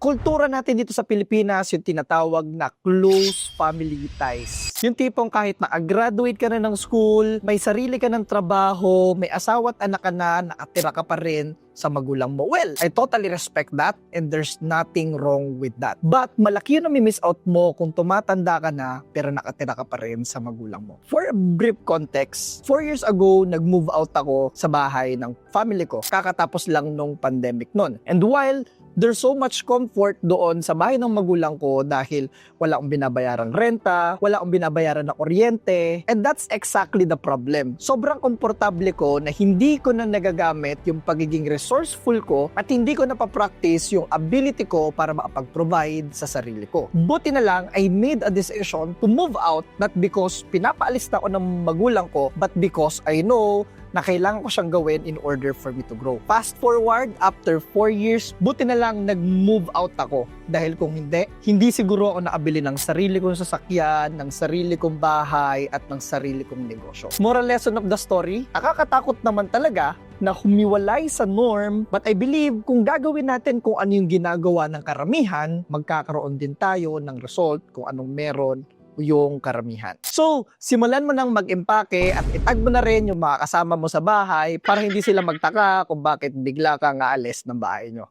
Kultura natin dito sa Pilipinas, yung tinatawag na close family ties. Yung tipong kahit na-graduate ka na ng school, may sarili ka ng trabaho, may asawa at anak ka na, nakatira ka pa rin sa magulang mo. Well, I totally respect that and there's nothing wrong with that. But malaki yung nami-miss out mo kung tumatanda ka na pero nakatira ka pa rin sa magulang mo. For a brief context, 4 years ago, nag-move out ako sa bahay ng family ko. Kakatapos lang nung pandemic nun. And while there's so much comfort doon sa bahay ng magulang ko dahil wala akong binabayarang renta, wala akong binabayaran na kuryente, and that's exactly the problem. Sobrang komportable ko na hindi ko na nagagamit yung pagiging resourceful ko at hindi ko na pa-practice yung ability ko para makapag-provide sa sarili ko. Buti na lang, I made a decision to move out not because pinapaalis na ako ng magulang ko, but because I know na kailangan ko siyang gawin in order for me to grow. Fast forward, after 4 years, buti na lang nag-move out ako. Dahil kung hindi siguro ako nakabili ng sarili kong sasakyan, ng sarili kong bahay, at ng sarili kong negosyo. Moral lesson of the story, nakakatakot naman talaga na humiwalay sa norm, but I believe kung gagawin natin kung ano yung ginagawa ng karamihan, magkakaroon din tayo ng result kung anong meron yung karamihan. So, simulan mo nang mag-impake at itag mo na rin yung mga kasama mo sa bahay para hindi sila magtaka kung bakit bigla kang aalis ng bahay nyo.